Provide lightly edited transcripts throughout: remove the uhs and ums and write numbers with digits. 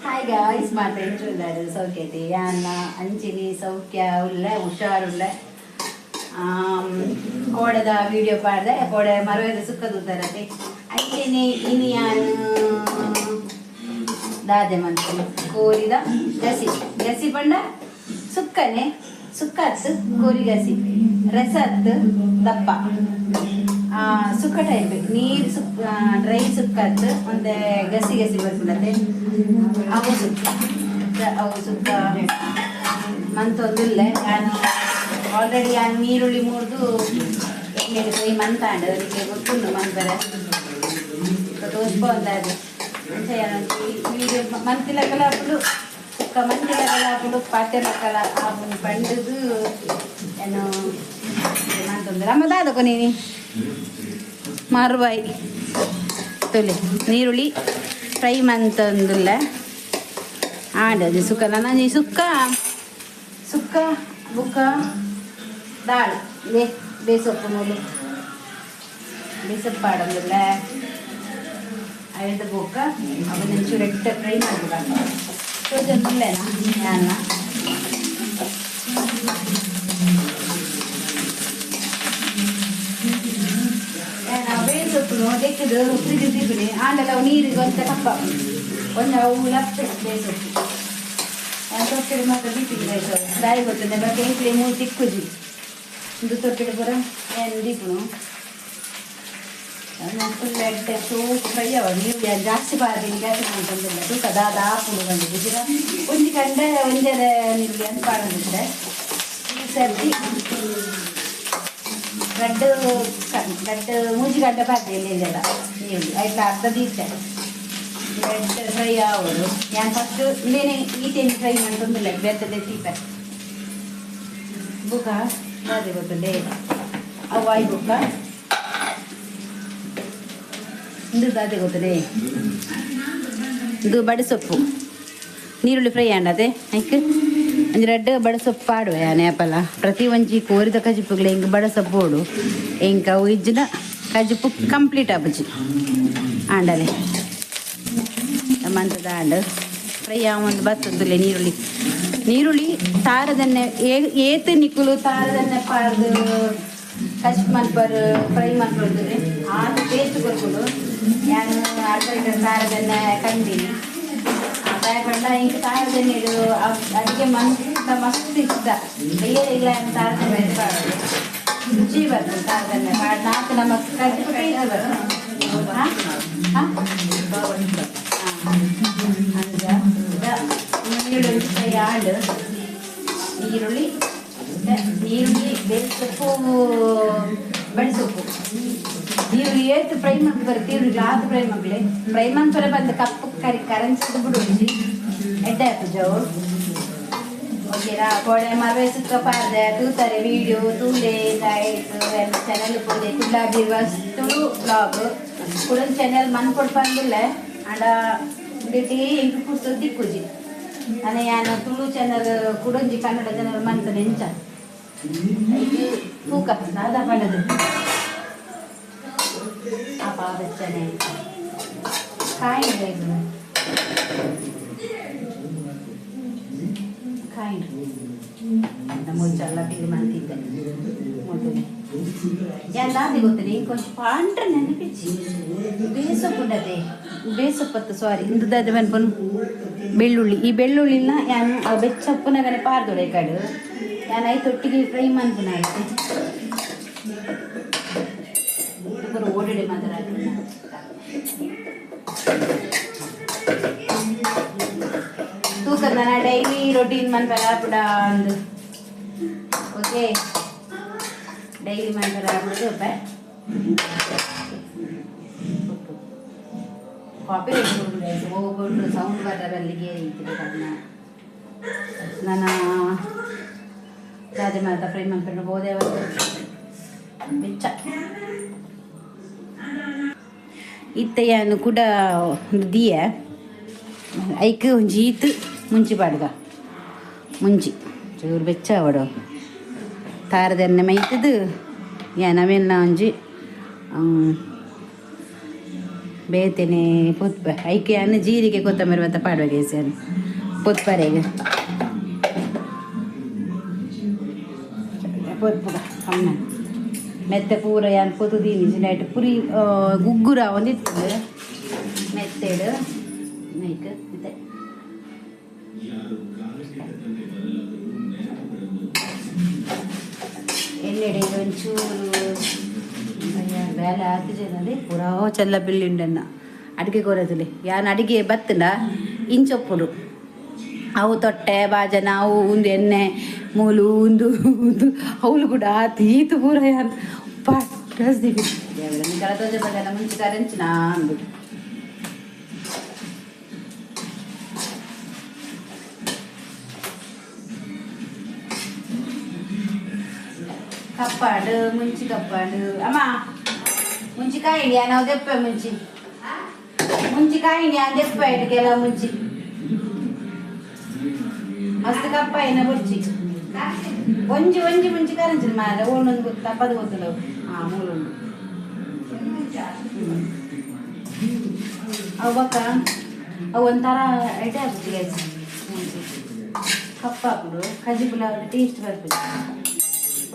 Hi guys, ಮಾತಾಡ್ತಿದ್ದಾರೆ ಸೌಖ್ಯತೆ ಅನ್ನ ಅಂಚಿನಿ ಸೌಖ್ಯ ಉಳ್ಳ ಹುಷಾರುಳ್ಳ ಕೋಡದ ವಿಡಿಯೋ ಪಾಡ್ದೆ ಕೋಡೆ ಮರವೇದ ಸುಕ್ಕದು ತರದೆ ಅಂಚಿನಿ ಇನಿಯಾನು ದಾದೆ ಮಂತು ಕೋರಿದ ಗಸಿ ಗಸಿ ಪಂಡ ಸುಕ್ಕನೆ ಸುಕ್ಕತ್ತು ಕೋರಿ ಗಸಿ ರಸತ್ತು ದಪ್ಪ ಸುಕ್ಕ ಟೈಪ್ ನೀರು ಡ್ರೈ ಸುಕ್ಕತ್ತು ಒಂದು ಗಸಿ ಗಸಿ ಬರ್ತದೆ ಅವು ಸುಕ್ಕ ಮಂತೊಂದಿಲ್ಲ ನಾನು ಆಲ್ರೆಡಿ ನಾನು ನೀರುಳ್ಳಿ ಮುರಿದು ಎಣ್ಣೆಗೆ ಫ್ರೈ ಮಂತಾಂಡು ಅದಕ್ಕೆ ಗೊತ್ತುಂಡು ಮಂತಾರೆ ತೋರಿಸ್ಬೋದು ಅದು ವೀಡಿಯೋ ಮಂತಿಲ ಕಲಾಪುಡು ಸುಕ್ಕ ಮಂತಿಲ ಕಲಾಪುಡು ಪಾತೆಲ ಕಲಾ ಪಂಡದು ಏನು ಮಂತೊಂದಿಲ್ಲ ಅಮ್ಮ ದಾದಕೊ ನೀನು ಮಾರುವಾಯಿ ತೊಲೆ ನೀರುಳ್ಳಿ ಫ್ರೈ ಮಂತೊಂದಿಲ್ಲ ಆಡದು ಸುಕ್ಕ ನಾನು ಸುಕ್ಕ ಸುಕ್ಕ ಬುಕ್ಕ ದಾಳು ಬೇಸೊಪ್ಪು ಮೂಲು ಬೇಸೊಪ್ಪು ಆಡೋದಿಲ್ಲ ಐದು ಬುಕ್ಕ ಅವನ್ನ ಒಂಚೂರು ಎಟ್ಟು ಫ್ರೈ ಮಾಡಬೇಕು ಸೋಜೊಂದಿಲ್ಲೇನಾ ಯಾನ ಬೇಸೊಪ್ಪು ತೆಗೆದು ಫ್ರಿಜ್ ತಿಪ್ಪಿ ಆಂಡೆಲ್ಲ ಅವು ನೀರಿಗೆ ಒಂದು ಕಪ್ಪ ಒಂದು ಅವು ಲಕ್ಷ ಬೇಸೊಪ್ಪು ತೊಟ್ಟೆಡು ಮಾತ್ರ ದೀಪಿಗೆ ಬೇಸೊಪ್ಪು ದಾರಿ ಗೊತ್ತದೆ ಮತ್ತೆ ಎಂಕ್ಲೆ ಮೂರು ತಿಕ್ಕುಜಿ ಇದು ತೊಟ್ಟೆಡು ಬರ ಏನು ದೀಪನು ಫುಲ್ ಎಡ್ಡೆ ಸೂಪ್ ಫ್ರೈ ಅವ ನೀವು ಜಾಸ್ತಿ ಬಾರ್ದು ಜಾಸ್ತಿ ಮಾಡ್ಕೊಂಡಿಲ್ಲ ತೂಕ ದಾಪುಡು ಬಂದಿದ್ದೀರ ಒಂದು ಕಂಡೆ ಒಂದರ ನೀರುಳ್ಳಿ ಅಂತ ಪಾಡಿದ್ರೆ ಈ ಸರ್ತಿ ಗಡ್ಡು ಮೂಜಿ ಗಡ್ಡೆ ಬಾರ್ದು ಎಲ್ಲಿಲ್ಲ ನೀರುಳ್ಳಿ ಐಟ್ಲ ಅರ್ಧ ದೀತೆ ಗಡ್ಡೆ ಫ್ರೈ ಆಗೋದು ನಾನು ಫಸ್ಟ್ ಇಲ್ಲೇನೆ ಈಟೇನು ಫ್ರೈ ಮಾಡ್ಕೊಂಡಿಲ್ಲ ಬೆತ್ತದ ತೀಪ ಬುಕ್ಕ ಅದೇ ಗೊತ್ತುಂಡೆ ಅವು ಆಯ್ ಬುಕ್ಕ ಇದು ಅದೇ ಗೊತ್ತದೆ ಇದು ಬಡಸೊಪ್ಪು ನೀರುಳ್ಳಿ ಫ್ರೈ ಆಂಡದೆ ಐಕ್ ಒಂದು ರೆಡ್ ಬಡಸೊಪ್ಪು ಪಾಡುವೆ ನೇಪಲ ಪ್ರತಿ ಒಂಜಿ ಕೋರಿದ ಕಜಿಪ್ಪುಗಳು ಹಿಂಗೆ ಬಡಸೊಪ್ಪು ಓಡು ಹೆಂಗೆ ಅವು ಇಜ್ಜಿನ ಕಜಿಪ್ಪು ಕಂಪ್ಲೀಟ್ ಆಪುಜಿ ಆಂಡಲೆ ಮಂತದ ಆಂಡು ಫ್ರೈ ಒಂದು ಬರ್ತದಿಲ್ಲ ನೀರುಳ್ಳಿ ತಾರದನ್ನೇ ಏತು ನಿಕ್ಕುಲು ತಾರದನ್ನೇ ಪಾರ್ದು ಕಚ್ ಮಲ್ಪರು ಫ್ರೈ ಮಾಡ್ಕೊಳ್ತೀವಿ ಆರು ಟೇಸ್ಟ್ ಕೊಡ್ಬೋದು ನಾನು ಅರ್ಧ ಲೀಟರ್ ತಾರದನ್ನೇ ಕಂಡೀನಿ ಪಂಡ ಹಿಂಗೆ ತಾರದನ್ನೇ ಇಡು ಅಡಿಗೆ ಮಸ್ತ್ ಇಷ್ಟ ಬೇರೆ ಇಲ್ಲ ತಾರದನ್ನೇ ಪಾಡೋದು ರುಚಿ ಬರ್ತದೆ ತಾರದನ್ನೇ ಪಾಡು ನಾಲ್ಕು ನಮ್ಮ ಕಜ್ಜಿ ಟೇಸ್ಟ್ ಬರ್ತದೆ ನೀರುಳ್ಳಿ ಫ್ರೈ ಆಡು ನೀರುಳ್ಳಿ ಬೇಸೊಪ್ಪು ಬಡಿಸೊಪ್ಪು ನೀರುಳ್ಳಿ ಏತು ಫ್ರೈ ಮಾಡಿ ಬರುತ್ತೆ ಈರುಳ್ಳಿ ಆದು ಫ್ರೈ ಮಕ್ಕಳೇ ಫ್ರೈ ಮಾಡ್ತಾರೆ ಬಂದು ಕಪ್ಪು ಕರೆನ್ಸಿದು ಬಿಡುಜಿ ಎಡ್ಡೆ ಹಾಕುಜವು ಓಕೆರಾ ಕೋಡೆ ಮರವೆ ಸುಕ್ಕ ಪಾರ್ದೆ ತೂತಾರೆ ವಿಡಿಯೋ ತೂಲೆ ಆಯ್ತು ಎಲ್ಲ ಚಾನೆಲ್ ಪೋದೆ ಕುಡ್ಲಾಗಿರುವಷ್ಟು ಬ್ಲಾಗ್ ಕೂಡ ಚಾನೆಲ್ ಮನ್ ಕೊಡ್ಪಂದಿಲ್ಲ ಆಡ ಬಿಟ್ಟು ಹೆಂಗೆ ಕೂರ್ಸೋದು ದಿಕ್ಕುಜಿ ಅದೇ ನಾನು ತುಳು ಚಾನಲ್ ಕುಡಂಜಿ ಕನ್ನಡ ಚಾನಲ್ ಮನ್ಸನೆ ಎಂಚ ತೂಕ ನಾದ ಪಂಡದು ಅಪ್ಪ ಬೆಚ್ಚನೆ ಕಾಯಿಂಡ್ ಮುಂಚೆಲ್ಲ ತಿಂಡಿ ಮಾಡ್ತಿದ್ದೆ ಮೊದಲು ಎಲ್ಲಾದಿ ಗೊತ್ತಿದೆ ಕೊಂಚ ಪಾಂಡ್ರೆ ನೆನಪಿಚ್ಚಿ ಬೇಸೊಪ್ಪುಂಡದೆ ಬೇಸೊಪ್ಪತ್ತು ಸಾರಿ ಇಂದದ ಮನ್ಪನು ಬೆಳ್ಳುಳ್ಳಿ ಈ ಬೆಳ್ಳುಳ್ಳಿನ ನಾನು ಬೆಚ್ಚಪ್ಪನಗನೆ ಪಾರ್ದೊಡೆ ಕಡು ನಾನು ಐತೊಟ್ಟಿಗೆ ಫ್ರೈ ಮನ್ಪುನ ಆಯ್ತು ಓಡಡೆ ಮಾತ್ರ ತೂಕದ ನಾನು ಡೈಲಿ ರೊಟೀನ್ ಮನ್ಪರ ಪುಡ ಒಂದು ಓಕೆ ಡೈಲಿ ಮನ್ಪರ ಆಗ್ಬಿಟ್ಟು ಕಾಪಿ ಹೋಗ್ಬಿಟ್ಟು ಸೌಂಡ್ ಬರೋಲ್ಲಿಗೆ ಇಟ್ಟಿದೆ ಕಣ್ಣ ನಾನು ರಾಜೆ ಮಾತಾ ಫ್ರೈ ಮಾಡ್ಕೊಂಡು ಹೋದೆ ಬೆಚ್ಚ ಇತ್ತೆಯನ್ನು ಕೂಡ ದಿಯ ಐಕ್ ಒಂಜಿ ಈತು ಮುಂಚಿ ಪಾಡ್ಗ ಮುಂಚಿ ಚೂರು ಬೆಚ್ಚ ಅವಡು ತಾರದೆಣ್ಣೆ ಮೈತದು ನಾವೆಲ್ಲ ಒಂಜಿ ಬೇತೇನೆ ಪೊತ್ಪ ಐಕೆ ಅನ್ನ ಜೀರಿಗೆ ಕೊತ್ತಂಬರಿ ಮತ್ತು ಪಾಡುವ ಗೇಸಿ ಅನ್ನು ಪೊತ್ಪರೆಗೆ ಪೊತ್ಪುಗ ಅಮ್ಮ ಮೆತ್ತೆ ಪೂರ ಯಾನ್ ಪೊತ್ತುದೀನಿ ನೈಟ್ ಪುರಿ ಗುಗ್ಗುರ ಒಂದಿತ್ತು ಮೆತ್ತೇಡು ನೈಟ್ ಇದೆ ಎಣ್ಣೆಡೆ ಒಂಚೂರು ಬೇಲೆ ಹಾಕಿದ್ದೇನೆ ಪೂರಾ ಚೆಲ್ಲ ಬಿಳ್ಳಿಂಡನ್ನ ಅಡುಗೆ ಕೊರದಲ್ಲಿ ಯಾನ್ ಅಡಿಗೆ ಬತ್ತನ ಇಂಚೊಪ್ಪುಡು ಅವು ತೊಟ್ಟೆ ಬಾಜನ ಅವು ಒಂದು ಎಣ್ಣೆ ಮೂಲು ಒಂದು ಅವಳು ಕೂಡ ತೀತು ಪೂರ ಯಾನ್ ಪಟ್ಟಿದ್ದೀವಿ ಕಳತೋಜ ಬದಲ ಮುಂಚೆ ಕರೆಂಚಿನ ಅಂದ್ಬಿಟ್ಟು ಕಪ್ಪಾಡು ಮುಂಚಿ ಕಪ್ಪಾಡು ಅಮ್ಮ ಮುಂಚಿಕಾಯಿನಿ ನಾವು ದೆಪ್ಪೆ ಮುಂಚಿಕಾಯಿನಿ ಆ ದೆಪ್ಪ ಇಟ್ಗೆಲ್ಲ ಮುಂಚಿ ಮಸ್ತ್ ಕಪ್ಪಾಯಿನ ಬುರ್ಜಿ ಒಂಜಿ ಮುಂಚಿ ಕರಂಚಿನ ಮಾರ ಒಂದೊಂದು ತಪ್ಪದು ಗೊತ್ತಿಲ್ಲ ಹಾಂ ಮೂಲುಂಡು ಅವು ಬಕ್ಕ ಅವು ಒಂಥರ ಎಡೆ ಹಾಕ್ಬಿಟ್ಟು ಕಪ್ಪ ಹಾಕ್ಬಿಡು ಕಜ್ಜಿ ಪುಲಾವ್ ಟೇಸ್ಟ್ ಬರ್ತದೆ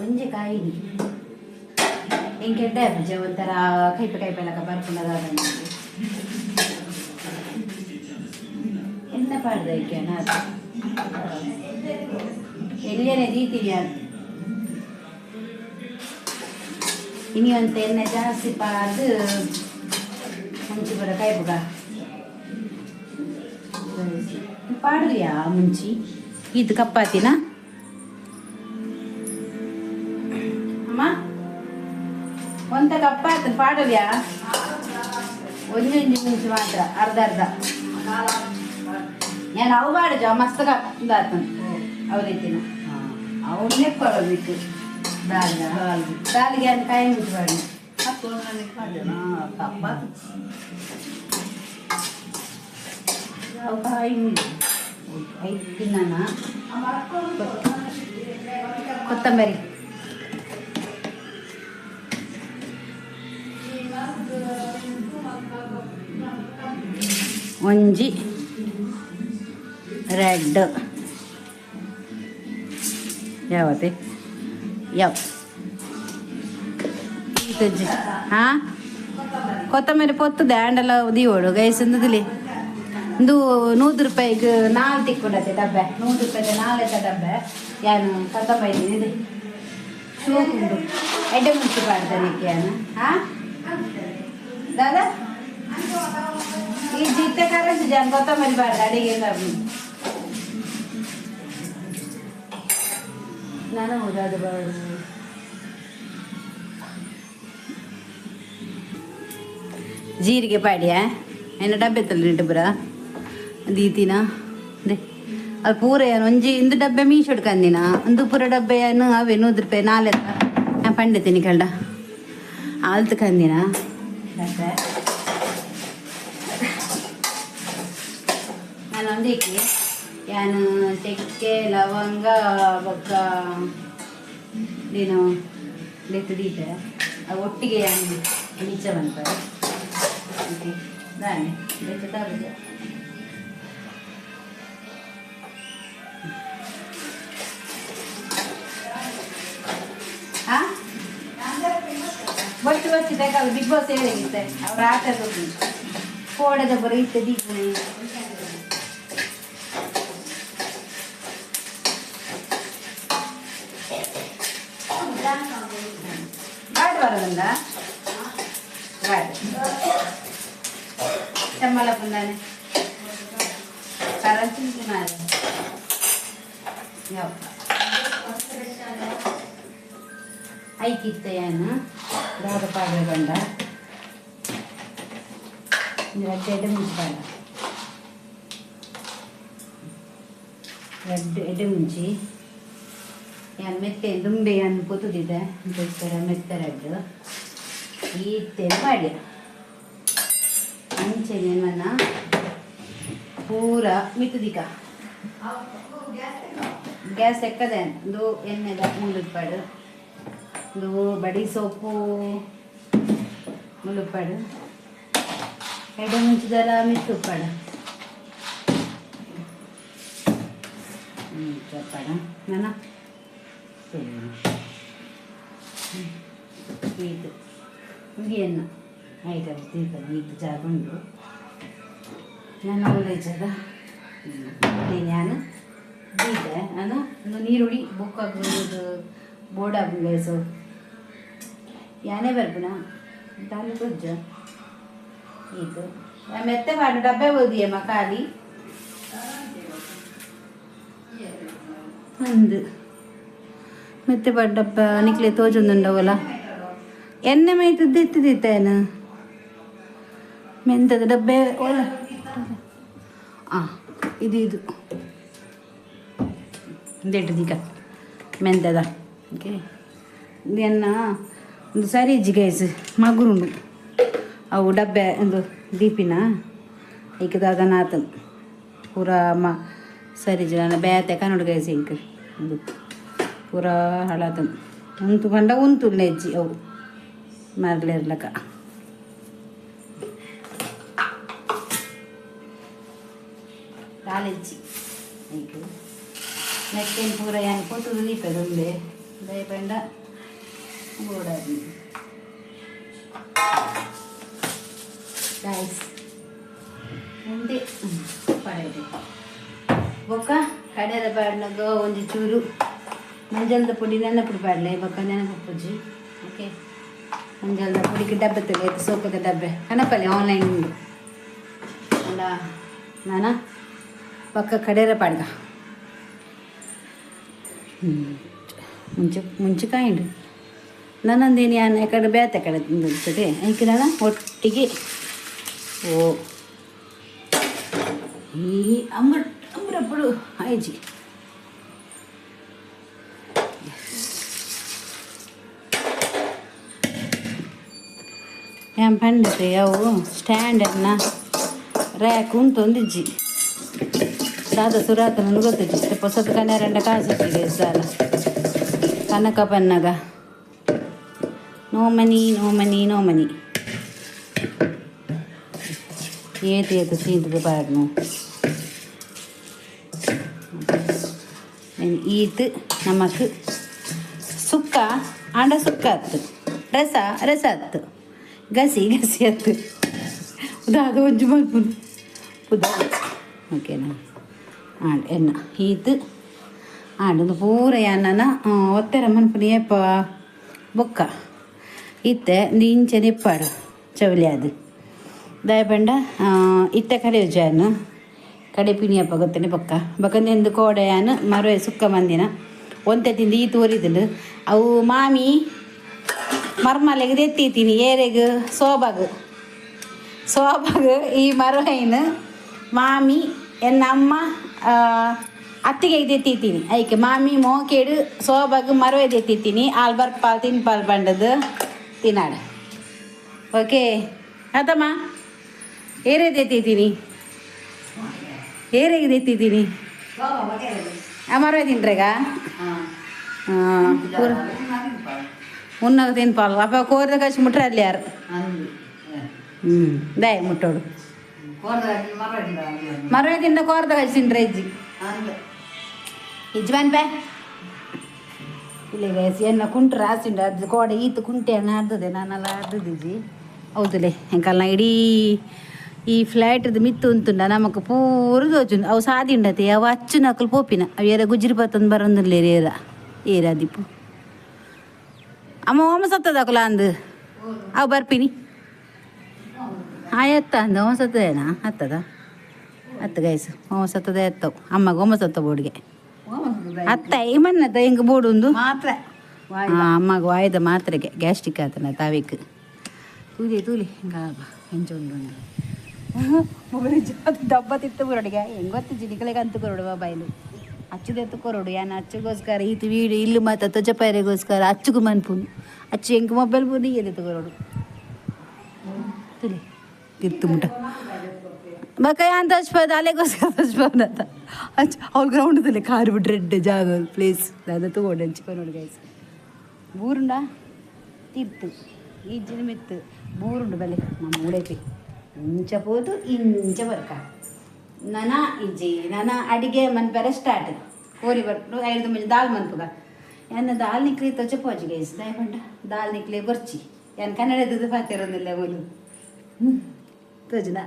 ಒಂಜಿ ಕಾಯಿನಿ ಹೆಂಗೆ ಎಡ್ಡೆ ಹಾಕ್ಬಿಡ್ಜ ಒಂಥರ ಕೈಪೆಲಕ ಬರ್ಕೊಂಡದ ಎಂತ ಪಾಡ್ದ ಐಕೆ ನಾನು ಎಲ್ಲಿಯೇ ರೀತಿಯ ಇನಿ ಒಂದು ಎಣ್ಣೆ ಜಾಸ್ತಿ ಪಾದು ಮುಂಚಿ ಬರ ಕೈಪುಗ ಪಾಡ್ರಿಯಾ ಮುಂಚಿ ಇದು ಕಪ್ಪಾತಿನ ಅಮ್ಮ ಒಂತ ಕಪ್ಪಾತ ಪಾಡಲ್ಯಾ ಒಂಜಿ ಮುಂಚಿ ಮಾತ್ರ ಅರ್ಧ ನಾನು ಅವು ಮಾಡಿದ ಮಸ್ತ್ ಕಪ್ಪಾತ ಅವ ರೀತಿನ ಅವನ್ನೇ ಕೊಡಬೇಕು ದಾಲಿಗೆ ಅಂತ ಕಾಯಿ ಮುಂಚಿ ಮಾಡಿ ಅವು ಕಾಯಿ ಐದು ತಿನ್ನ ಕೊತ್ತಂಬರಿ ಒಂಜಿ ರೆಡ್ ಯಾವತ್ತೆ ಯಾವ ಹಾಂ ಕೊತ್ತಂಬರಿ ಪೊತ್ತುದೆ ಹ್ಯಾಂಡಲ್ಲ ದೀವೋಡು ಗೈಸಂದಿಲಿ ಒಂದು 100 ರೂಪಾಯಿಗೆ 4 ತಿಕ್ಕೊಂಡತ್ತೆ ಡಬ್ಬೆ 100 ರೂಪಾಯಿಗೆ 4 ಡಬ್ಬೆ ಯಾನು ಕೊತ್ತಂಬರಿ ಇದೆ ಶೋಕುಂಡು ಎಡ್ಡೆ ಮುಂಚೆ ಪಾಡ್ತಾನೆ ಯಾನು ಹಾಂ ದಾದಾ ಈ ಜಿತ್ತೆ ಕರೆಸಿ ಜಾನ್ ಕೊತ್ತಂಬರಿ ಬಾರ್ದು ಅಡಿಗೆ ನಾನು ಹೌದಾದ ಬಾರ್ದು ಜೀರಿಗೆ ಪಾಡ್ಯಾ ಎನ್ನ ಡಬ್ಬೆ ತಲ್ಲಿ ಬರ ದೀತಿನ ಅದೇ ಅದು ಪೂರ ಏನು ಒಂಜಿ ಇಂದು ಡಬ್ಬೆ ಮೀಶ್ ಹೊಡ್ಕಂದಿನ ಒಂದು ಪೂರ ಡಬ್ಬೆ ಏನು ಅವೇ 100 ರೂಪಾಯಿ 4 ನಾನು ಪಂಡಿತೀನಿ ಕಳ್ಳ ಆಲ್ತು ಕಂದಿನ ಡಬ್ಬೆ ನಾನು ಒಂದೇಕಿ ಯಾನು ಚಕ್ಕೆ ಲವಂಗ ಬೊಕ್ಕ ಏನು ದೀತೆ ಅದು ಒಟ್ಟಿಗೆ ಯಾನು ನೀಚ ಬಂತಾರೆ ಓಕೆ ದಾನೆ ಬೇಕಾಗುತ್ತೆ ಹಾಂ ಬಟ್ಟು ಬೇಕಾದ್ರೆ ಬಿಗ್ ಬಾಸ್ ಹೇಳಿರುತ್ತೆ ಅವ್ರ ಆಟ ಕೋಡದ ಬರೀ ಇತ್ತೆ ದೀಪನೆ ಗಾಡ್ ಬರೋದಂದ ಗಾಡ್ ಚಮ್ಮಲ ಪುಂದಾನೆ ಕರಂಚಿ ಮಾರ ಯಾವ ಐಕಿತ್ತ ಏನು ದಾದ ಪಾಡ್ರೆ ಬಂದ ಎಡ್ಡೆ ಮುಂಚಿ ಬಾಡ ಎಡ್ಡೆ ಮುಂಚಿ ಯಾನು ಮೆತ್ತೆ ದುಂಬೆ ಅನ್ನು ಪೊತ್ತುದಿದೆ ಮೆತ್ತೆ ರೆಡ್ಡು ಈತ್ತೇನು ಮಾಡಿ ಅಂಚೆನ ಪೂರ ಮಿತ್ತುದಿಕ ಗ್ಯಾಸ್ ಎಕ್ಕದೆ ಒಂದು ಎಣ್ಣೆದ 3 ರೂಪಾಯಿ ಒಂದು ಬಡಿ ಸೊಪ್ಪು 3 ರೂಪಾಯಿ ಎಡೆ ಮುಂಚಿದೆಲ್ಲ ಮಿತ್ತು ಉಪ್ಪಡ ಚಪ್ಪಡ ನಾನು ಇದು ಮುಗಿಯನ್ನು ಐಟಮ್ ತೀರ್ಕೊಂಡು ಇದು ಜಾಗೊಂಡು ನಾನು ಒಳ್ಳೆ ಜಾಗ ನಾನು ದೀಪೆ ನಾನು ಒಂದು ನೀರುಳ್ಳಿ ಬುಕ್ ಹಾಕೋದು ಬೋರ್ಡ್ ಹಾಕಲೇಸು ಯಾನೇ ಬರ್ಪುನ ತಾನು ಕೊಜ್ಜ ಇದು ಮೆತ್ತೆ ಮಾಡು ಡಬ್ಬೆ ಓದಿಯಮ್ಮ ಖಾಲಿ ಒಂದು ಮೆತ್ತೆ ಪಾಡು ಡಬ್ಬ ನಿಕ್ಲೆ ತೋಜೊಂದುಂಡವಲ್ಲ ಎಣ್ಣೆ ಮೈತದ್ದು ಎತ್ತಿದ್ದೇನು ಮೆಂತದ ಡಬ್ಬೆ ಒಳ್ಳೆ ಹಾಂ ಇದು ದೀಕ ಮೆಂತದ ಓಕೆ ಎನ್ನ ಒಂದು ಸರಿ ಜಿಗೈಸ್ ಮಗುರುಂಡು ಅವು ಡಬ್ಬೆ ಒಂದು ದೀಪಿನ ಈಕದಾದನಾತನ್ ಪೂರ ಸರಿ ಜನ ಬೇತೆ ಕನ್ನಡ ಇಂಕ್ ಒಂದು ಪೂರ ಹಳತನ್ ಉಂತು ಕಂಡ ಉಂತು ನೆಜ್ಜಿ ಅವು ಮರಲಿರ್ಲಕ್ಕ ಕಾಲೆಜ್ಜಿ ಈಗ ನೆಕ್ಕೇನು ಪೂರ ಏನು ಕೊಟ್ಟು ದೀಪದೊಂದೇ ದಯಪಂಡ ಗೋಡಾದಿ ಗೈಸ್ ಮುಂದೆ ಪಡೆದೆ ಬೊಕ್ಕ ಕಡೆದ ಪಾಡ್ನಾಗ ಒಂದು ಚೂರು ಮಂಜಲ್ದ ಪುಡಿ ನೆನ ಪುಡಿ ಪಾಡ್ಲೆ ಬೊಕ್ಕ ನೆನಪುಜ್ಜಿ ಓಕೆ ಮಂಜಲ್ದ ಪುಡಿಗೆ ಡಬ್ಬೆ ತೆಗೆದು ಸೋಪದ ಡಬ್ಬೆ ಕನಪಲ್ಲಿ ಆನ್ಲೈನ್ ಉಂಡು ಅಲ್ಲ ನಾನು ಪಕ್ಕ ಕಡೆರ ಪಾಡ್ಗ ಮುಂಚೆಕಾಯಿಂಡು ನನ್ನೊಂದೇನು ಯಾನ ಕಡೆ ಬೇತೆ ಕಡೆ ತಿಂದಿರ್ತದೆ ಅದಕ್ಕೆ ನಾನು ಒಟ್ಟಿಗೆ ಓ ಈ ಅಂಬ್ರಪ್ಪಳು ಆಯ್ಜಿ ಏನು ಪಂಡಿತೆ ಅವು ಸ್ಟ್ಯಾಂಡನ್ನ ರ್ಯಾಕ್ ಉಂಟೊಂದಿಜ್ಜಿ ದಾದ ಸುರಾತ ನನಗೆ ಗೊತ್ತಿಜ್ಜಿ ಹೊಸದು ಕನ್ಯಾರಂಡ ಕಾಸಿಟ್ಟಿದೆ ಸಾಲ ಕನಕ ಪನ್ನಗ ನೋ ಮನಿ ಏತು ಸೀಂತದ ಪಾಡ್ನು ಈತು ನಮಕ್ ಸುಕ್ಕ ಆಂಡ ಸುಕ್ಕ ಹತ್ತು ರಸ ಹತ್ತು ಗಸಿ ಹತ್ತು ಉದಾದ ಒಂಜು ಮಲ್ಪುನು ಪುದ ಓಕೆನಾ ಎನ್ನ ಈತು ಆಂಡದು ಪೂರ ಎನ್ನನ ಒತ್ತೆರ ಮನ್ಪುನಿ ಏಪ ಬೊಕ್ಕ ಇತ್ತೆ ಇಂಚೆ ನಿಪ್ಪಾಡು ಚೌಲಿ ಅದು ದಯಪಂಡ ಇತ್ತೆ ಕಡೆ ಉಜ್ಜಾನು ಕಡೆ ಪಿಣಿಯಪ್ಪ ಗೊತ್ತನೆ ಬೊಕ್ಕಂದೆಂದು ಕೋಡೆಯಾನು ಮರುವೆ ಸುಕ್ಕ ಮಂದಿನ ಒಂತೆ ತಿಂದು ಈ ತೋರಿದಲು ಅವು ಮಾಮಿ ಮರ್ಮಲೆಗೆ ಎತ್ತೀತೀನಿ ಏರೆಗೆ ಸೋಬಾಗು ಈ ಮರುವೈನು ಮಾಮಿ ಎನ್ನ ಅಮ್ಮ ಅತ್ತಿಗೆ ಎತ್ತೀತೀನಿ ಐಕೆ ಮಾಮಿ ಮೋಕೇಡು ಸೋಬಾಗು ಮರುವೆ ಎತ್ತೀತೀನಿ ಆಲ್ ಬರ್ಪಾಲ್ ತಿನ್ಪಾಲ್ ಬಂಡದು ತಿನ್ನಾಡ ಓಕೆ ಅದಮ್ಮ ಏರೇದು ಎತ್ತೀತೀನಿ ಏರೆಗೆ ಎತ್ತೀತೀನಿ ಮರುವೆ ತಿನ್ರೆಗ ಪೂರ ಉನ್ನಾಗ ತಿನ್ಪಾಲ್ ಅಪ್ಪ ಕೋರ್ದ ಕಚ್ಚಿ ಮುಟ್ರೆ ಅಲ್ಲಿ ಯಾರು ದಯ ಮುಟ್ಟೋಡು ಮರುವೆ ತಿಂದ ಕೋರ್ದ ಕಚ್ಚಿ ತಿನ್ರೆ ಇಜ್ವಾನ್ ಬೇ ಇಲ್ಲೇ ಎನ್ನ ಕುಂಟ್ರೆ ರಾಸಿಂಡು ಅದು ಕೋಡೆ ಈತು ಕುಂಟೆ ಅನ್ನ ಆಡ್ತದೆ ನಾನೆಲ್ಲ ಆಡ್ದಿದ್ದಿ ಹೌದಲೇ ಎಂಕಲ್ನ ಇಡೀ ಈ ಫ್ಲ್ಯಾಟ್ದು ಮಿತ್ತು ಉಂತುಂಡ ನಮಕ್ ಪೂರ ತೋಚುಂಡು ಅವು ಸಾದಿಂಡತೆ ಅವು ಅಚ್ಚು ನಕಲು ಪೋಪಿನ ಅವು ಏರ ಗುಜ್ರಿ ಪತ್ತೊಂದು ಬರೋದಿಲ್ಲ ಏರ ದಿಪ್ಪು ಅಮ್ಮ ಓಮ ಸತ್ತದಾಕಲ ಅಂದು ಅವು ಬರ್ಪಿನಿ ಎತ್ತ ಅಂದ ಓಮ ಸತ್ತದೇನಾ ಹತ್ತದ ಹತ್ತು ಗೈಸು ಓಮ ಸತ್ತದ ಎತ್ತವು ಅಮ್ಮಗೆ ಓಮ ಸತ್ತ ಬೋರ್ಡ್ಗೆ ಅತ್ತ ಮನ್ನದ ಹಿಂಗೆ ಬೋಡುಂದು ಮಾತ್ರ ಅಮ್ಮಗೆ ವಾಯ್ದ ಮಾತ್ರೆಗೆ ಗ್ಯಾಸ್ಟ್ರಿಕ್ ಆತನ ತಾವಿಕ್ ತೂಲಿ ಹಿಂಗ ಹೆಂಚೊಂದು ಡಬ್ಬ ತಿತ್ತು ಬರೋಡಿಗೆ ಹೆಂಗೆ ಗೊತ್ತು ಜಿನಿಗಳಿಗೆ ಅಂತ ಕೊರಡುವ ಬಾಯ್ಲು ಅಚ್ಚುದೆತ್ತು ಕೊರಡು ಏನು ಅಚ್ಚುಗೋಸ್ಕರ ಈತು ವೀಡು ಇಲ್ಲು ಮತ್ತು ತೊಜಪೈರೆಗೋಸ್ಕರ ಅಚ್ಚುಗು ಮನ್ಪುನು ಅಚ್ಚು ಹೆಂಗೆ ಮೊಬೈಲ್ ಪುನು ಎದೆತ್ತು ಕೊರಡು ತುಲಿ ತಿರ್ತು ಮುಟ ಬಕಾಯ ಅಂತ ಹಚ್ಬೋದು ಅಲೆಗೋಸ್ಕರ ಹಚ್ಬೋದು ಅಂತ ಅವ್ರ ಗ್ರೌಂಡದಲ್ಲಿ ಕಾರು ಬಿಟ್ಟು ರೆಡ್ ಜಾಗ ಪ್ಲೇಸ್ ಅದು ತಗೊಂಡು ಹಂಚ್ಕೊಂಡು ನೋಡಿ ಗೈಸ್ ಬೂರುಂಡ ತಿರ್ತು ಈಜಿನ ಮಿತ್ತು ಬೂರುಂಡು ಬಲೆ ನಮ್ಮ ಉಡೈತಿ ಇಂಚ ಪೋದು ಇಂಚ ಬರ್ಕ ನನ್ನ ಅಡಿಗೆ ಮನ್ಪರ ಸ್ಟಾರ್ಟ್ ಕೋರಿ ಬರ್ತು 5 ಮಿನಿಟ್ ದಾಲ್ ಮನ್ಪುಗ ಎನ್ನ ದಾಲ್ ನಿಕ್ಲಿ ತೊಚ್ಚ ಪೋಜಿ ಗೈಸ್ ದಯಪಂಡ ದಾಲ್ ನಿಕ್ಲಿ ಬರ್ಚಿ ಏನು ಕನ್ನಡದ್ದು ಪಾತಿರೋದಿಲ್ಲ ಬೋಲು ತೋಜುನ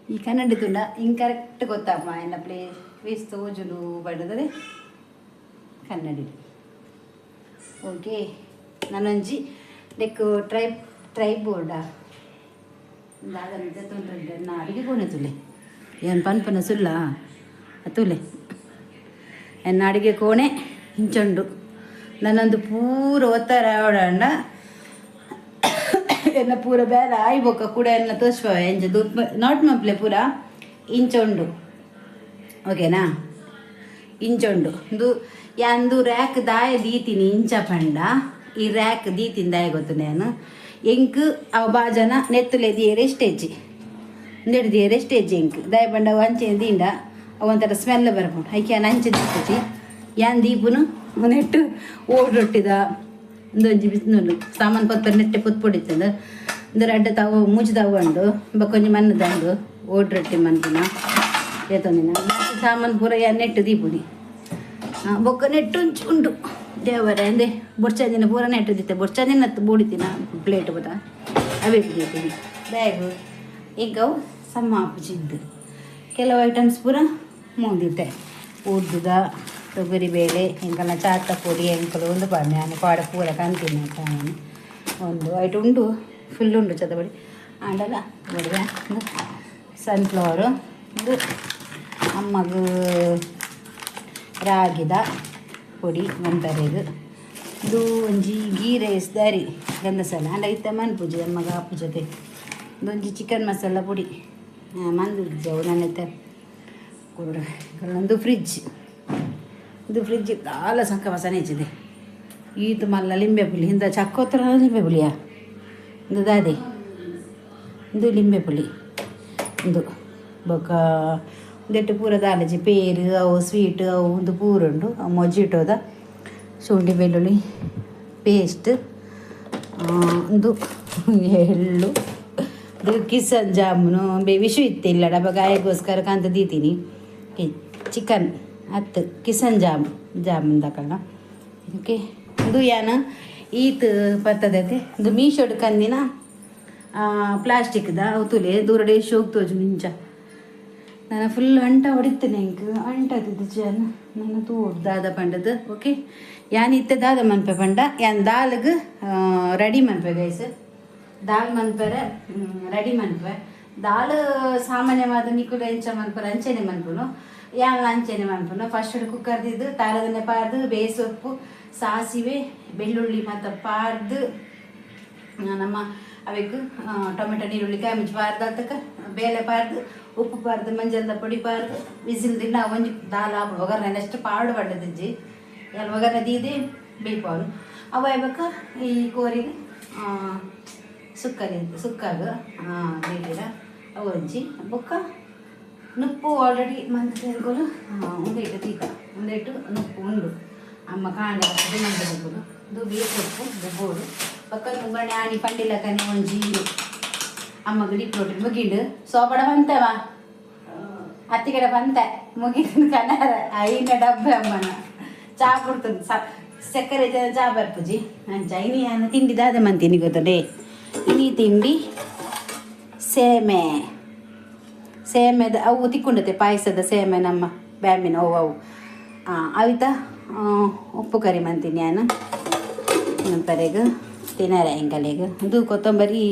ಈ ಕನ್ನಡ ತುಂಡ ಹಿಂಗೆ ಕರೆಕ್ಟ್ ಗೊತ್ತಮ್ಮ ಎನ್ನ ಪ್ಲೇಸ್ ತೋಜುಲು ಬಡದರೆ ಕನ್ನಡಿ ಓಕೆ ನಾನೊಂಜಿ ಲೈಕ್ ಟ್ರೈಬೋರ್ಡ ದಾದ ತೊಂದರೆ ನಾ ಅಡುಗೆ ಕೋಣೆ ತುಲೆ ಏನು ಪನ್ಪನ ಸುಲ್ಲ ತುಲೆ ಎನ್ನ ಅಡುಗೆ ಕೋಣೆ ಹಿಂಚೊಂಡು ನನ್ನೊಂದು ಪೂರ ಒತ್ತರ ಆವಡಂಡ ಎನ್ನ ಪೂರ ಬೇರೆ ಆಯ್ಬೋಕ ಕೂಡ ಎನ್ನ ತೋರಿಸ್ಬ ಎಂಜ ನಾಟ್ ಮಪ್ಲೆ ಪೂರ ಇಂಚೊಂಡು ಓಕೆನಾ ಇಂಚೊಂಡು ಇದು ಯಾಂದು ರ್ಯಾಕ್ ದಾಯ ದೀತೀನಿ ಇಂಚ ಪಂಡ ಈ ರ್ಯಾಕ್ ದೀತಿನ ದಾಯ ಗೊತ್ತು ನಾನು ಎಂಕ್ ಅವ ಬಾಜನ ನೆತ್ತಲೆ ದಿಯರೆ ಸ್ಟೇಜ್ ನೆಡ್ದಿಯರೆ ಸ್ಟೇಜ್ ಎಂಕ್ ದಾಯ ಪಂಡ ಅವು ಅಂಚೆ ದಿಂಡ ಅವಂಥರ ಸ್ಮೆಲ್ ಬರ್ಬೋದು ಐಕೆ ಅಂಚೆ ದಿಪ್ಪಿ ಯಾನ್ ದೀಪನು ನೆಟ್ಟು ಓಡೊಟ್ಟಿದ ಒಂದೊಂಜಿ ಬಿಸಿನೊಂದು ಸಾಮಾನು ಪತ್ತರ ನೆಟ್ಟೆ ಪೊತ್ಪೊಡಿತಂದು ಅಂದ್ರೆ ಅಡ್ಡ ತಾವು ಮೂಜಿ ತಗೊಂಡು ಕೊಂಚ ಮಣ್ಣದಂಡು ಓಡ್ರೊಟ್ಟಿ ಮನ್ಪಿನ ಏತೊಂದಿನ ಸಾಮಾನು ಪೂರ ನೆಟ್ಟು ದೀಪುನಿ ಬೊಕ್ಕ ನೆಟ್ಟು ಉಂಟು ದೇವರ ಅಂದೆ ಬೊರ್ಚಾದಿನ ಪೂರ ನೆಟ್ಟು ದಿತ್ತೆ ಬೊರ್ಚಾದಿನ ಬೂಡಿತಿನ ಪ್ಲೇಟ್ ಬದ ಅವೇ ದೀತೀನಿ ಬ್ಯಾಗು ಈಗವು ಸಮ್ಮ ಅಪ್ಪಜಿದ್ದು ಕೆಲವು ಐಟಮ್ಸ್ ಪೂರ ಮುಂದಿತ್ತೆ ಉದ್ದುದ ತೊಗರಿಬೇಳೆ ಎಂಕಲ್ಲ ಚಾತ ಪುಡಿ ಎಂಕಲು ಒಂದು ಬನ್ನಿ ನಾನು ಪಾಡ ಪೂರ ಕಂತೀನಿ ನಾನು ಒಂದು ಐಟು ಉಂಡು ಫುಲ್ ಉಂಡು ಚತಬಡಿ ಆಂಡಲ ಬಡಿದೆ ಸನ್ಫ್ಲವರು ಇದು ಅಮ್ಮಗೂ ರಾಗಿದ ಪುಡಿ ಒಂತರೆದು ಇದು ಒಂಜಿ ಗೀ ರೈಸ್ ದಾರಿ ಗಂಧಸಾಲ ಅಂಡ ಇತ್ತ ಮನ್ ಪೂಜೆ ಅಮ್ಮಗ ಅಪ್ಪು ಜೊತೆ ಇದೊಂಜಿ ಚಿಕನ್ ಮಸಾಲ ಪುಡಿ ಮಂದು ಜವು ನನ್ನ ಒಂದು ಫ್ರಿಜ್ ಇದು ಫ್ರಿಜ್ ದಾಲ ಸಂಕ ಮಸಾನೆ ಹೆಚ್ಚಿದೆ ಈತು ಮಲ್ಲ ಲಿಂಬೆ ಪುಳಿ ಇಂದ ಚಕ್ಕೋತ್ರ ಲಿಂಬೆ ಪುಳಿಯ ಇದು ದಾದೆ ಇದು ಲಿಂಬೆ ಪುಳಿ ಇದು ಬೊಕ್ಕ ಒಂದೆಟ್ಟು ಪೂರ ದಾಲಜಿ ಪೇರು ಅವು ಸ್ವೀಟ್ ಅವು ಒಂದು ಪೂರ ಉಂಡು ಅವು ಮೊಜ್ಜಿಟ್ಟೋದ ಶುಂಠಿ ಬೆಳ್ಳುಳ್ಳಿ ಪೇಸ್ಟ್ ಒಂದು ಎಳ್ಳು ಇದು ಕಿಸನ್ ಜಾಮೂನು ವಿಷು ಇತ್ತಿಲ್ಲ ಡಬ್ಬ ಗಾಯಗೋಸ್ಕರ ಕಾಂತ ದೀತೀನಿ ಚಿಕನ್ ಹತ್ತು ಕಿಸನ್ ಜಾಮೂನ್ ತಕೊಳ್ಳ ಓಕೆ ಇದು ಏನು ಈತ್ ಬರ್ತದೈತೆ ಇದು ಮೀಶೋಡ್ ಕಂದಿನ ಪ್ಲಾಸ್ಟಿಕ್ದ ಅವು ತುಲೆ ದೂರಡೆ ಶೋಕ್ ತೋಜು ನಿಂಚ ನಾನು ಫುಲ್ ಅಂಟ ಹೊಡಿತೇನೆ ಹೆಂಗೆ ಅಂಟದಿದ್ದು ಜನ ನನ್ನ ತೋಡ್ ದಾದ ಪಂಡದು ಓಕೆ ಯಾನ್ ಇತ್ತೆ ದಾದ ಮನ್ಪೆ ಪಂಡ ಯಾನ್ ದಾಲ್ಗೆ ರೆಡಿ ಮನ್ಪೆ ಗೈಸ್ ದಾಲ್ ಮನ್ಪರ ರೆಡಿ ಮನ್ಪೆ ದಾಲ್ ಸಾಮಾನ್ಯವಾದ ನಿಕುಲ ಎಂಚ ಮನ್ಪರ ಅಂಚೆನೆ ಮನ್ಪುನು ಯಾನ್ ಅಂಚೆನೆ ಮನ್ಪುನು ಫಸ್ಟ್ ಕುಕ್ಕರ್ದಿದ್ದು ತಾರದನ್ನೇ ಪಾರ್ದು ಬೇಸೊಪ್ಪು ಸಾಸಿವೆ ಬೆಳ್ಳುಳ್ಳಿ ಮತ್ತು ಪಾರ್ದು ನಮ್ಮ ಅವಕ್ಕೆ ಟೊಮೆಟೊ ನೀರುಳ್ಳಿ ಕಾಮಿಜ್ ಪಾರ್ದು ಅದಕ್ಕೆ ಬೇಳೆ ಪಾರ್ದು ಉಪ್ಪು ಪಾರ್ದು ಮಂಜಲ್ದ ಪುಡಿ ಪಾರ್ದು ವಿಸಿಲ್ದಿಲ್ಲ ಒಂಜಿ ದಾಲ್ ಹಾಕ್ಬಿಡು ಒಗ್ಗರಣೆ ನೆಕ್ಸ್ಟ್ ಪಾಡು ಬಡ್ಡದಿಜ್ಜಿ ಎಲ್ಲ ಒಗ್ಗರಣೆ ದೀದಿ ಬೇಯ್ಪವನು ಅವ ಇವಾಗ ಈ ಕೋರಿಗೆ ಸುಕ್ಕಾಗ ಬೇಕಿರ ಅವು ಒಂಜಿ ಬೊಕ್ಕ ನುಪ್ಪು ಆಲ್ರೆಡಿ ಮಂತ್ ಸೇರ್ಕೊಂಡು ಒಂದೇಟು ತೀಕ ಒಂದೇಟು ನುಪ್ಪು ಉಂಡು ಅಮ್ಮ ಕಾಂಡೆ ಮಂಟು ಇದು ಬೇಸೊಪ್ಪು ಬೋಡು ಪಕ್ಕ ಮುಂಗಣೆ ಆಣಿ ಪಂಡಿಲ ಕನೆ ಒಂಜಿ ಅಮ್ಮ ಗಿಡಿ ಪ್ರೋಟೀನ್ ಮುಗಿಂಡು ಸೋಪಡ ಬಂತವ ಅತ್ತಿಗಡೆ ಬಂತ ಮುಗಿದ ಕನ್ನಡ ಐನ ಡಬ್ಬೆ ಅಮ್ಮನ ಚಾ ಕೊಡ್ತದೆ ಸಕ್ಕರೆ ಚಾ ಬರ್ಪುಜಿ ನಾನು ಚೈನಿ ಅನ್ನ ತಿಂಡಿದಾದ ಮಂತೀನಿ ಗೊತ್ತಡೆ ಇನಿ ತಿಂಡಿ ಸೇಮೆದ ಅವು ತಿಕ್ಕೊಂಡತೆ ಪಾಯಸದ ಸೇಮೆ ನಮ್ಮ ಬ್ಯಾಮಿನ ಅವು ಅವಿತ ಉಪ್ಪು ಕರಿ ಮಂತೀನಿ ನಾನು ನಂತರೆಗೆ ತಿನ್ನರೆ ಹೆಂಗಲೆಗೆ ಇದು ಕೊತ್ತಂಬರಿ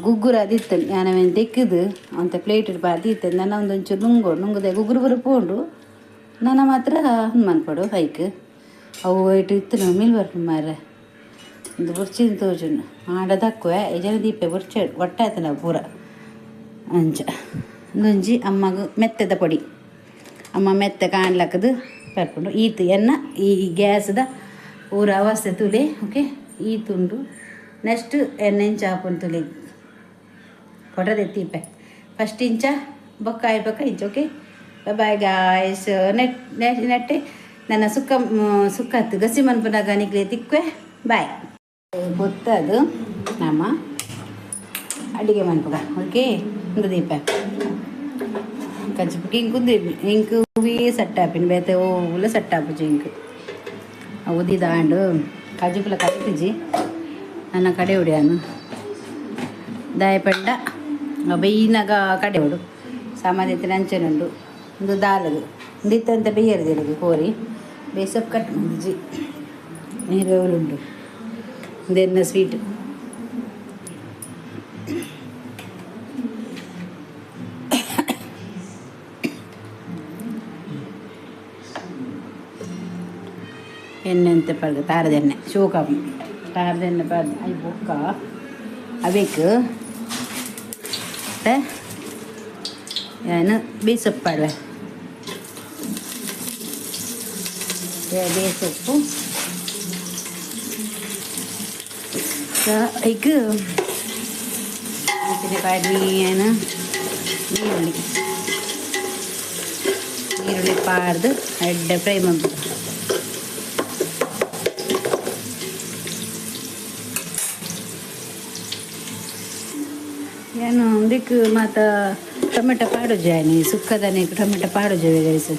ಗುಗ್ಗುರು ಅದಿತ್ತು ನಾವೇನು ತೆಕ್ಕಿದು ಅಂತ ಪ್ಲೇಟ್ ಬಾರ್ದಿತ್ತು ನನ್ನ ಒಂದೊಂಚೂರು ನುಂಗದೆ ಗುಗ್ಗುರು ಬರುಪೋಂಡು ನನ್ನ ಮಾತ್ರ ಮನ್ಪಡು ಹೈಕ್ ಅವು ಇಟ್ಟು ಇತ್ತು ನಾವು ಮಿಲ್ ಬರ್ಪು ಮಾರ ಒಂದು ಬುರ್ಚಿನ ತೋಜುನು ಆಡದಕ್ಕುವೆ ಜನ ದೀಪೆ ಬುರ್ಚ ಒಟ್ಟಾಯ್ತು ನಾವು ಪೂರ ಅಂಚ ಒಂದೊಂಜಿ ಅಮ್ಮಗ ಮೆತ್ತದ ಪೊಡಿ ಅಮ್ಮ ಮೆತ್ತ ಕಾಣ್ಲಕ್ಕದು ಬರ್ಕೊಂಡು ಈತು ಎನ್ನ ಈ ಗ್ಯಾಸ್ದ ಪೂರ ಅವಸ್ಥೆ ತುಲೆ ಓಕೆ ಈ ತುಂಡು ನೆಕ್ಸ್ಟ್ ಎಣ್ಣೆ ಇಂಚ ಹಾಕೊಂಡು ತುಲಿ ಕೊಟ್ಟದೆ ತೀಪೆ ಫಸ್ಟ್ ಇಂಚ ಬೊಕ್ಕ ಐಬಕ್ಕ ಇಂಚ ಓಕೆ ಬಾಯ್ ಗಾಯ್ಸ್ ನೆಟ್ಟೆ ನನ್ನ ಸುಕ್ಕತ್ತು ಗಸಿ ಮನ್ಪನಾಗ ನಿಕ್ಲೆ ತಿಕ್ವೆ ಬಾಯ್ ಗೊತ್ತದು ನಮ್ಮ ಅಡಿಗೆ ಮನ್ಪುಗ ಓಕೆ ಒಂದು ದೀಪ ಕಚ್ಚಿಪುಗಿ ಇಂಕು ಹೂವೇ ಸಟ್ಟಾಪಿನ ಬೇತೆ ಓಲ ಸಟ್ಟಾಪುಜಿ ಇಂಕು ಉದಿ ದಾಂಡು ಕಜುಪುಲ ಕಟ್ಟಿಜಿ ನನ್ನ ಕಡೆ ಹೊಡಿಯಾನು ದಾಯಪಂಡ ಬೈನಾಗ ಕಡೆ ಹೊಡು ಸಾಮಾನ್ಯತೆ ಅಂಚನುಂಡು ಒಂದು ದಾಲದು ಒಂದಿತ್ತಂತ ಬೇಯರ್ದಿರದು ಕೋರಿ ಬೇಸಪ್ ಕಟ್ ಮಾಡಿಜಿ ನೀರು ಉಂಡು ಒಂದೆನ್ನ ಸ್ವೀಟ್ ಎಣ್ಣೆ ಅಂತ ಪರ್ಗ ತಾರದೆಣ್ಣೆ ಶೋಕ ತಾರದೆಣ್ಣೆ ಪರ್ದ ಅವು ಬೊಕ್ಕ ಅವೇಕು ಏನು ಬೇಸೊಪ್ಪು ಪಾಡುವೆ ಬೇಸೊಪ್ಪು ಈಗ ಪಾಡಿ ಏನು ಈರುಳ್ಳಿ ಪಾಡ್ದು ಎಡ್ಡೆ ಫ್ರೈ ಮಾಡ್ಬೇಕು ಏನು ಅದಕ್ಕೆ ಮತ್ತು ಟೊಮೆಟೊ ಪಾಡು ಜಾನಿ ಸುಕ್ಕದನೆ ಟೊಮೆಟೊ ಪಾಡು ಜಾವೆ ಗೈಸು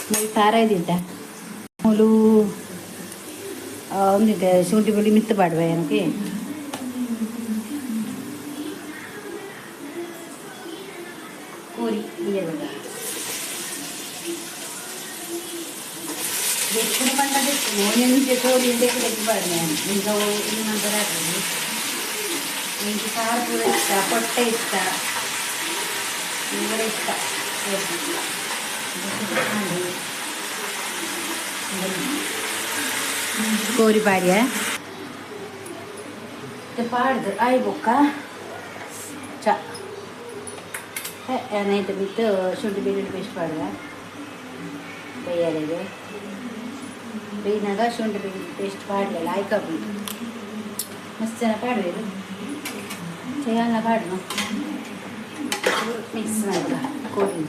ಮೂಲು ಖಾರ ಇದ್ದಿದ್ದ ಮೂಲು ಒಂದಿದ್ದೆ ಶುಂಠಿ ಬೆಳ್ಳಿ ಮಿತ್ತು ಪಾಡುವೆ ಏನಕ್ಕೆ ಕೋರಿ ಎಷ್ಟು ಬಂದದ್ದು ಒಂದೊಂದು ಕೋರಿ ಅಂತ ಪಾಡ್ನೆ ಈಗ ಇನ್ನೊಂದು ಹಾಕಿದ್ವಿ എനിക്ക് കാർപ്പൂര ഇഷ്ട പൊട്ട ഇഷ്ട ഇവിടെ ഇഷ്ട ಕೋರಿ ಪಾಡ್ಯ ಪಾಡ್ದು ಆಯ್ ಬೊಕ್ಕ ಚ ನೈಟ್ ಬಿಟ್ಟು ಶುಂಠಿ ಬೆಳ್ಳುಳ್ಳಿ ಪೇಸ್ಟ್ ಪಾಡುವ ಬೈಯಾರಿಗೆ ಬೈನಾಗ ಶುಂಠಿ ಬೆಳ್ಳುಳ್ಳಿ ಪೇಸ್ಟ್ ಪಾಡಲಿಲ್ಲ ಆಯ್ಕಬ್ಬಿ ಮಸ್ತ್ ಚೆನ್ನಾಗಿ ಪಾಡುವುದು చేయాల పాడు ಮಿಕ್ಸ್ ಮಾಡಿದ ಕೋರಿ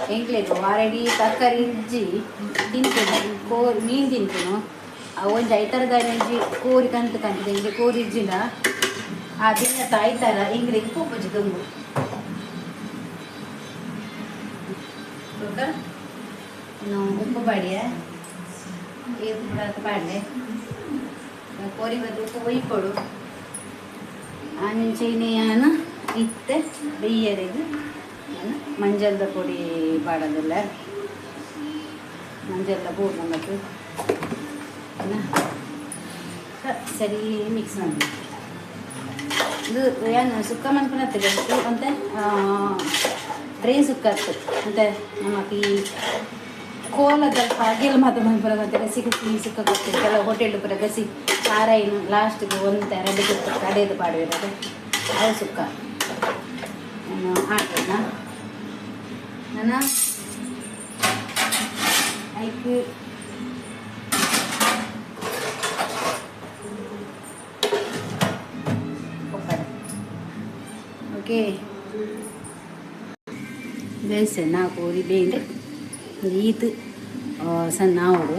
ಹೆಂಗ್ಲೇದು ಆಲ್ರೆಡಿ ತರಕಾರಿ ಇಜ್ಜಿ ತಿಂತೀನಿ ಕೋರಿ ಮೀನು ತಿಂತೀನು ಒಂಜಿ ಐತರದ ಒಂಜಿ ಕೋರಿ ಕಂತು ಕಂತಿದೆ ಹಿಂಗೆ ಕೋರಿ ಇಜ್ಜಿನ ಆ ದಿನ ತಾಯ್ತಾರ ಹಿಂಗೆ ಪೂಪುಜಿ ತುಂಬು ಇನ್ನು ಉಪ್ಪು ಪಾಡಿಯ ಉಪ್ಪು ಪಾಡ್ಲೆ ಕೋರಿ ಬದ್ದು ಉಪ್ಪು ಒಯ್ಕೊಡು ಅಂಚಿನ ಇತ್ತೆ ಬೆಯ್ಯರಿಗೆ ಮಂಜಲ್ದ ಪೊಡಿ ಪಾಡೋದಿಲ್ಲ ಮಂಜಲ್ದ ಪೂರ್ಣ ಮತ್ತು ಸರಿ ಮಿಕ್ಸ್ ಮಾಡಿ ಇದು ಏನು ಸುಕ್ಕ ಮನ್ಪುನತ್ತಿಗೆ ಅಂತ ಡ್ರೈ ಸುಕ್ಕ ಹತ್ತು ಮತ್ತು ನಮಗೆ ಈ ಕೋಲದಲ್ಲಿ ಹಾಗೆಲ್ಲ ಮಾತ್ರ ಮನ್ಪುರ ಮತ್ತು ಗಸಿ ಗಸಿ ಸುಕ್ಕ ಗೊತ್ತಿಲ್ಲ ಕೆಲವು ಹೋಟೆಲ್ ಪುರ ಗಸಿ ಖಾರ ಏನು ಲಾಸ್ಟಿಗೆ ಒಂದು ಎರಡು ಸುಕ್ಕ ಕಡೆಯದು ಪಾಡುವಿರೋದು ಅವು ಸುಕ್ಕ ನಾನು ಹಾಕೋಣ ನಾನು ಐಕು ಓಕೆ ಬೇಯಿಸಿ ನಾ ಕೋರಿ ಬೇಯ್ದು ಈತು ಸಣ್ಣ ಆವಡು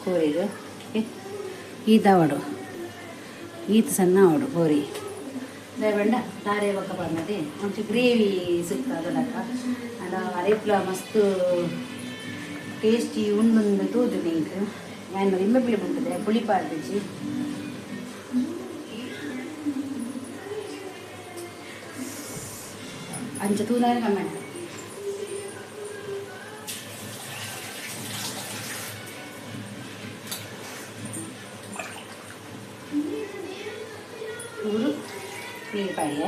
ಕೋರಿದು ಈದವಡು ಈತು ಸಣ್ಣ ಆವಡು ಕೋರಿ ದಯಬಂಡ ತಾರೆ ಬೊಕ್ಕ ಬಂದದೆ ಒಂಚು ಗ್ರೇವಿ ಸುತ್ತ ಅದಕ್ಕ ಅಲ್ಲ ಅರೆಪ್ಲ ಮಸ್ತ್ ಟೇಸ್ಟಿ ಉಂಡು ತೂದು ನಿಂಗೆ ನಾನು ರಿಮೆಬ್ಲಿ ಬಂದಿದೆ ಪುಳಿ ಪಾರ್ದಿಚ್ಚಿ ಅಂಚ ತೂದಾರ ಕಮ್ಮಿ ಚೂರು ನೀರು ಪಾಡಿಯ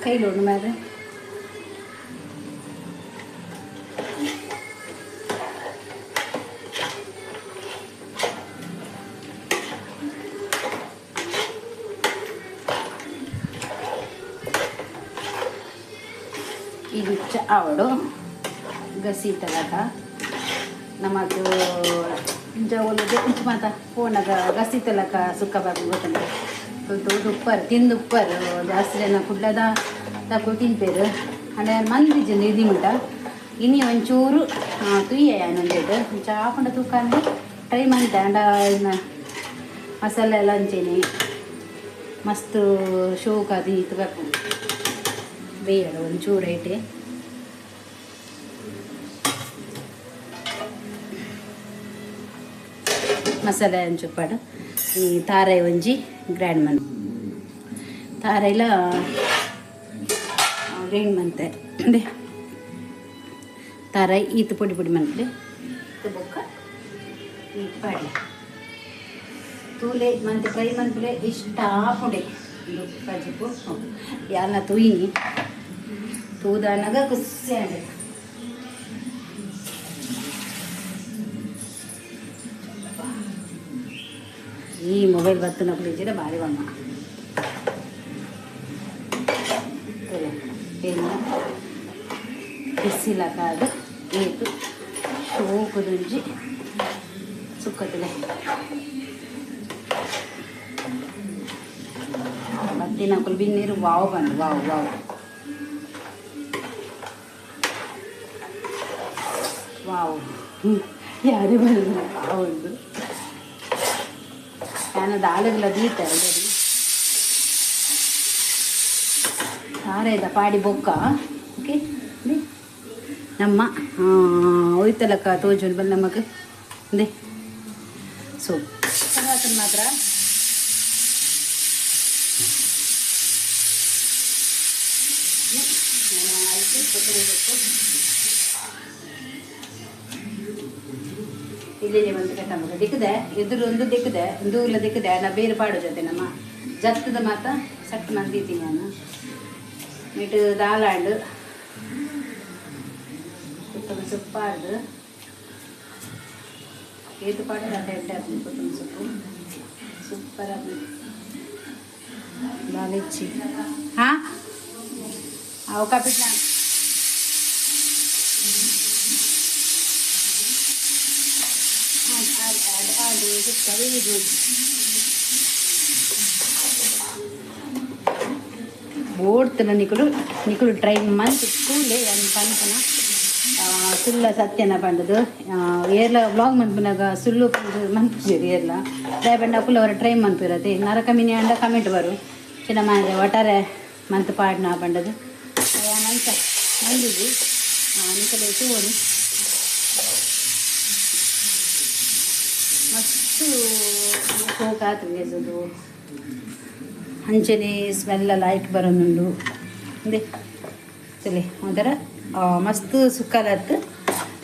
ಕೈಲೋಡು ಮಾರೆ ಇದು ಆವಡು ಗಸಿ ತಗಟ ನಮ್ಮದು ಜವಲದೆ ಉಂಟು ಮಾತ ಫೋನಾಗ ಗಸಿ ತಲಕ ಸುಕ್ಕ ಬಾಬು ಗೊತ್ತಂತೆ ತೋಟ ಉಪ್ಪರು ತಿಂದು ಉಪ್ಪರು ಜಾಸ್ತಿ ಜನ ಕುಡ್ಲದ ತಕೊಂಡು ತಿಂತೇರು ಅಂದರೆ ಮಂದಿ ಜನ ಇದು ಮುಟ್ಟ ಇನ್ನು ಒಂಚೂರು ತುಯ್ಯ ಏನಂತೇದು ಒಂಚ ಹಾಕೊಂಡ ತೂಕ ಅಂದರೆ ಟ್ರೈ ಮಾಡ್ತೆ ಅಂಡ ಇನ್ನು ಮಸಾಲೆ ಎಲ್ಲ ಹಂಚೇನಿ ಮಸ್ತ್ ಶೋಕ್ ಅದು ಇತ್ಬೇಕು ಬೇಯಲ್ಲ ಒಂಚೂರು ಐಟೆ ಮಸಾಲೆ ಹಂಚುಪ್ಪಾಡು ಈ ತಾರಾಯಿ ಒಂಜಿ ಗ್ರ್ಯಾಂಡ್ ಮನ್ ತಾರಾಯಿಲ ಗ್ರೈಂಡ್ ಮಂತೆ ಅಂದೆ ತಾರಾಯಿ ಈತು ಪುಡಿ ಪುಡಿ ಮಂತ್ಲೆ ಬೊಕ್ಕ ಈ ಪಾಡ್ಲೆ ತೂಲೆ ಮಂತೆ ಫ್ರೈ ಮಂತ್ಲೆ ಇಷ್ಟ ಪುಡಿ ಕಜಿಪು ಯಾರನ್ನ ತೂಯಿನಿ ತೂದನಗ ಕುಸ್ಸೆ ಅಂದೆ ಈ ಮೊಬೈಲ್ ಬತ್ತು ನಕ್ಕಲಿಂಚಿದ ಭಾರಿ ಬಣ್ಣ ಏನು ಬಿಸಿಲಕಾದು ಏತು ಶೋಕುದುಂಜಿ ಸುಕ್ಕತಿಲೆ ಬತ್ತಿ ನಕ್ಕಲು ಬಿನ್ನೀರು ವಾವ್ ಬಂದು ವಾವ್ ವಾವ್ ವಾವ್ ಯಾರೇ ಬಂದು ಹೌದು ഞാനത് ആളുകളെ തീറ്റാണ് ಸಾರೇದ ಪಾಡಿ ಬೊಕ್ಕ ಓಕೆ ನಮ್ಮ ಒಯ್ತಲಕ್ಕ ತೋಜು ಬಂದು ನಮಗೆ ಅಂದೆ ಸೊ ಮಾತ್ರ ಇಲ್ಲೇ ಒಂದು ಕಟ್ಟ ಮಗ ದಿಕ್ಕದೆ ಎದುರು ಒಂದು ದಿಕ್ಕದೆ ಒಂದು ಇಲ್ಲ ದಿಕ್ಕದೆ ನಾ ಬೇರೆ ಪಾಡೋ ಜೊತೆ ನಮ್ಮ ಜತ್ತದ ಮಾತ ಸಟ್ ಮಂದಿತೀನಿ ನಾನು ಮಿಟ್ಟು ದಾಲಾಂಡು ಕೊತ್ತಂಬರಿ ಸೊಪ್ಪು ಆಡ್ದು ಏತು ಪಾಡು ಅಡ್ಡ ಅಡ್ಡ ಹಾಕ್ತೀನಿ ಕೊತ್ತಂಬರಿ ಸೊಪ್ಪು ಸೂಪರ್ ಆಗಿ ದಾಲಿಚ್ಚಿ ಹಾಂ ಅವು ಕಾಪಿಟ್ ನಾನು very good ಓಡ್ತನ ನಿಕುಲು ಟ್ರೈ ಮಂತ್ ಸ್ಕೂಲೇ ಒಂದು ಪಂಪನ ಸುಳ್ಳ ಸತ್ಯನ ಪಂಡದು ಏರ್ಲ ವ್ಲಾಗ್ ಮನ್ಪನಾಗ ಸುಳ್ಳು ಪಂಡು ಮನ್ಪುಜೇರಿ ಏರ್ಲ ದಯಪಂಡ ಅಪ್ಪುಲ ಅವರ ಟ್ರೈ ಮನ್ಪಿರತ್ತೆ ನರಕ ಮಿನಿ ಅಂಡ ಕಮೆಂಟ್ ಬರು ಚಿನ್ನ ಮಾಡಿದೆ ಒಟ್ಟಾರೆ ಮಂತ್ ಪಾಡ್ನ ಪಂಡದು ನಂತ ಮಂದಿಗೆ ನಿಕಲೆ ತೋಡಿ ಮಸ್ತು ಹೋಗಾತು ಗೆಸದು ಅಂಚನೆ ಸ್ಮೆಲ್ಲ ಲೈಟ್ ಬರೋನುಂಡು ಅಂದೆ ಚಲಿ ಒಂಥರ ಮಸ್ತ್ ಸುಕ್ಕಲತ್ತು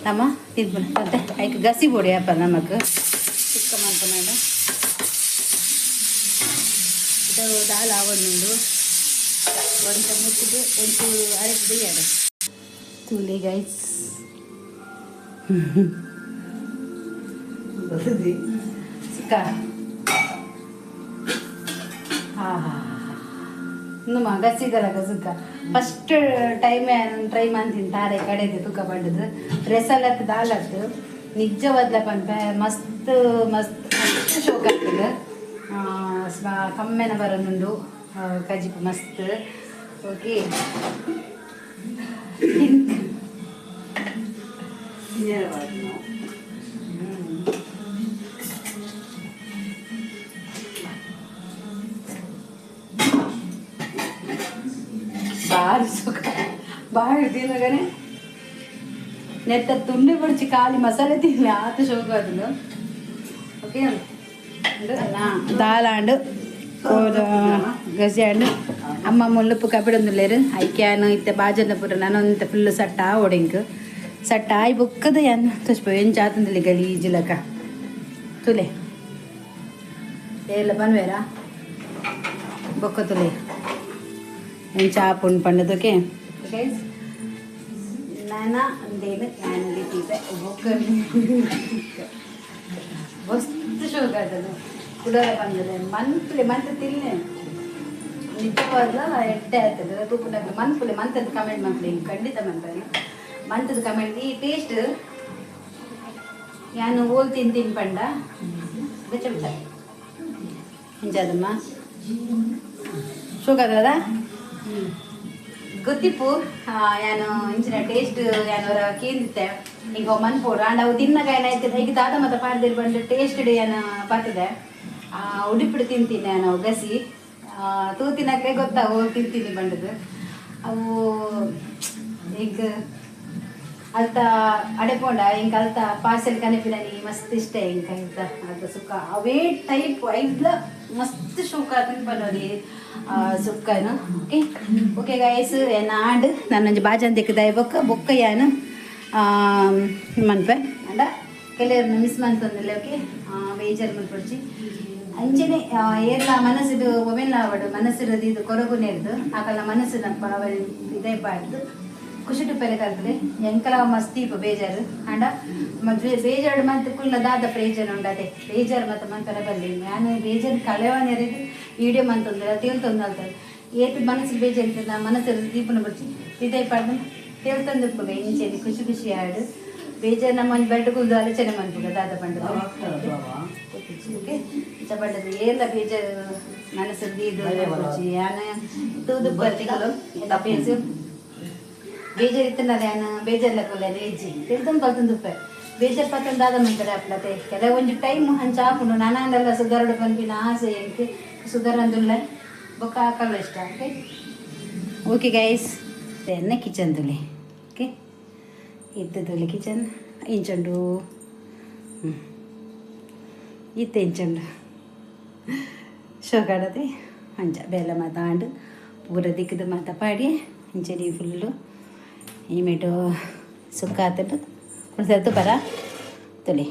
ನಮ್ಮ ತಿನ್ಪುನ ಮತ್ತೆ ಐಕ್ ಗಸಿ ಬೋಡಿ ಅಪ್ಪ ನಮಕ್ ಸುಕ್ಕ ಮನ್ಪುನಾಡ ಇದು ದಾಲ್ ಆವಣ್ಣುಂಡು ಒಂಟ ಮುಚ್ಚಿದು ಒಂಚೂರು ಅರೆದು ಬೇಯಡ ತುಲಿ ಗೈಸ್ ಸುಕ್ಕ ನಮ್ಮ ಗಸಿದಲ್ಲ ಸುಕ್ಕ ಫಸ್ಟ್ ಟೈಮ್ ಟ್ರೈ ಮಾಡ್ತೀನಿ ತಾರೆ ಕಡೆದು ತುಕ್ಕ ಪಂಡದು ರೆಸಲತ್ತು ದಾಲತ್ತು ನಿಜ ಬದಲ ಪಂಪ ಮಸ್ತ್ ಮಸ್ತ್ ಮಸ್ತ್ ಶೋಕ್ ಆಗ್ತದೆ ಕಮ್ಮೆನ ಬರೋನುಂಡು ಕಜಿಪು ಮಸ್ತ್ ಓಕೆ ಭಾರಿ ಸುಖ ಭಾರಿ ತಿನ್ನಗನೆ ನೆತ್ತ ತುಂಡಿ ಬಿಡಿಸಿ ಖಾಲಿ ಮಸಾಲೆ ತಿನ್ನಿ ಆತ ಶೋಕ ಅದನ್ನು ಓಕೆ ದಾಲಾಂಡು ಗಸಿಯಾಂಡು ಅಮ್ಮ ಮುಳ್ಳುಪ್ಪು ಕಪಿಡೊಂದುಲ್ಲೇರು ಐಕ್ಯಾನು ಇತ್ತೆ ಬಾಜನ ಪುರ ನಾನೊಂದು ಫುಲ್ ಸಟ್ಟ ಒಡೆಂಕ್ ಸಟ್ಟ ಆಯ್ ಬುಕ್ಕದ ಎನ್ನ ತುಷ್ಪ ಎಂಚ ಆತಂದಲ್ಲಿ ಗಲೀಜಿಲಕ ತುಲೆ ಎಲ್ಲ ಬನ್ವೇರಾ ಬೊಕ್ಕ ತುಲೆ ಎಂಚ ಆಪುಂಡು ಪಂಡದಕ್ಕೆ ಗೈಸ್ ನಾನ ಅಂದೇನು ಯಾನಲ್ಲಿ ತೀಪೆ ಬೊಕ್ಕ ಮಸ್ತ್ ಶೋಕ ಅದನ್ನು ಕುಡಲ ಬಂದದೆ ಮನ್ಪುಲೆ ಮಂತ್ ತಿನ್ನೆ ನಿಜವಾದ ಎಡ್ಡೆ ಆಗ್ತದೆ ತೂಪುನಾಗ ಮನ್ಪುಲೆ ಮಂತದ ಕಮೆಂಟ್ ಮನ್ಪುಲೆ ಖಂಡಿತ ಮನ್ಪನೆ ಮಂತದ ಕಮೆಂಟ್ ಈ ಟೇಸ್ಟ್ ಯಾನು ಓಲ್ ತಿಂತೀನಿ ಪಂಡ ಬೆಚ್ಚ ಇಂಚದಮ್ಮ ಶುಗರ್ ಗೊತ್ತಿಪ್ಪು ಏನು ಇಂಚಿನ ಟೇಸ್ಟ್ ಏನವರ ಕೇಂದಿತ್ತೆ ಈಗ ಮನ್ಪೋಡು ಆಂಡ ಅವು ತಿನ್ನಗ ಏನಾಯ್ತು ಈಗ ದಾದ ಮತ್ತು ಪಾಡ್ದಿರ್ ಬಂದು ಟೇಸ್ಟ್ ಏನು ಬರ್ತದೆ ಉಡಿಪಿಡು ತಿಂತೀನಿ ನಾನು ಗಸಿ ತೂತಿನಕ್ಕೆ ಗೊತ್ತಾವು ತಿಂತೀನಿ ಬಂಡದು ಅವು ಈಗ ಅಲ್ತ ಅಡೆಪೋಂಡ ಹಿಂಗೆ ಅಲ್ತ ಪಾರ್ಸೆಲ್ ಕನೆಪಿನಿ ಮಸ್ತ್ ಇಷ್ಟ ಹಿಂಗೆ ಇಂತ ಅದು ಸುಕ್ಕ ಅವೇ ಟೈಪ್ ಐದ್ಲ ಮಸ್ತ್ ಶುಕ ತಿನ್ಪನೋರಿ ಸುಕ್ಕನು ಓಕೆ ಓಕೆ ಗೈಸ್ ಏನು ಆಂಡ್ ನಾನೊಂದು ಬಾಜನ್ ತೆಕ್ಕದ ಬೊಕ್ಕ ಏನು ಮನ್ಪೆ ಅಂಡ ಕೆಲವ್ರನ್ನ ಮಿಸ್ ಮಾಡ್ತಂದಿಲ್ಲ ಓಕೆ ಬೇಜಾರು ಮನ್ಪಡ್ಚಿ ಅಂಚನೆ ಏರ್ಲ ಮನಸ್ಸಿದು ಮೊಬೈಲ್ ಆವಡು ಮನಸ್ಸಿರೋದು ಇದು ಕೊರಗುನೇ ಇರ್ದು ಆಕಲ್ಲ ಮನಸ್ಸಿನಪ್ಪ ಅವರು ಇದೇ ಪಾಡ್ದು ಖುಷಿ ಟುಪ್ಪೆಲೆ ಕಲ್ತದೆ ಎಂಕಲ ಮಸ್ತಿ ಇಪ್ಪ ಬೇಜಾರು ಆಂಡ ಮದುವೆ ಬೇಜಾರು ಮತ್ತು ಕುಲ್ಲ ದಾದ ಪ್ರೇಜನ್ ಉಂಡದೆ ಬೇಜಾರು ಮತ್ತು ಮಂತರ ಬಲ್ಲಿ ನಾನು ಬೇಜಾರು ಕಳೆವನೆರಿದು ವಿಡಿಯೋ ಮಂತಂದ್ರೆ ತೇಲ್ತಂದು ಅಲ್ತಾರೆ ಏತು ಮನಸ್ಸಿಗೆ ಬೇಜಾರು ಇರ್ತದೆ ಮನಸ್ಸಿರೋದು ದೀಪನ ಬಿಡ್ಸಿ ಇದೇ ಪಾಡ್ದು ತೇಲ್ತಂದು ಇಪ್ಪಗೆ ಇಂಚೆನಿ ಖುಷಿ ಖುಷಿ ಆಡು ಬೇಜಾರು ನಮ್ಮ ಬೆಡ್ಗುಲ್ದು ಆಲೋಚನೆ ಮಾಡ್ಬೋದು ದಾದ ಬಂಡದು ಓಕೆ ಇಷ್ಟ ಪಡ್ಡದು ಏಲ್ಲ ಬೇಜಾರು ಮನಸ್ಸಲ್ಲಿ ಇದು ಯಾನ ತೂದು ಬರ್ತಿಗಳು ಎಲ್ಲ ಪೇಸು ಬೇಜಾರು ಇತ್ತಲ್ಲ ನಾನು ಬೇಜಾರ್ಲಕ್ಕಲ್ಲ ರೇಜಿ ತಿಳ್ತಂದು ಕಲ್ತಂದು ಉಪ್ಪೆ ಬೇಜಾರು ಪತ್ತಂದು ಆದ ಮಾಡ್ತಾರೆ ಅಪ್ಲತೆ ಕೆಲವೊಂದು ಟೈಮ್ ಹಂಚ ಹಾಕೊಂಡು ನಾನೆಲ್ಲ ಸುಧಾರಣೆ ಬಂದಿನ ಆಸೆ ಎಂಕೆ ಸುಧಾರಂದುಲ್ಲ ಬೊಕ್ಕ ಹಾಕಲ್ಲ ಇಷ್ಟ ಓಕೆ ಓಕೆ ಗೈಸ್ ಎಣ್ಣೆ ಕಿಚನ್ ತುಳಿ ಓಕೆ ಇತ್ತು ತುಳಿ ಕಿಚನ್ ಇಂಚಂಡು ಇತ್ತು ಇಂಚಂಡು ಶೋಕಾಡದೆ ಅಂಚ ಬೆಲ್ಲ ಮಾತಾಂಡು ಪೂರ ದಿಕ್ಕದು ಮಾತ ಪಾಡಿ ಇಂಚನಿ ಫುಲ್ಲು ಈಮೇಟು ಸುಕ್ಕ ಆತಟ್ಟು ಕುಳಿತು ಬರ ತುಳಿ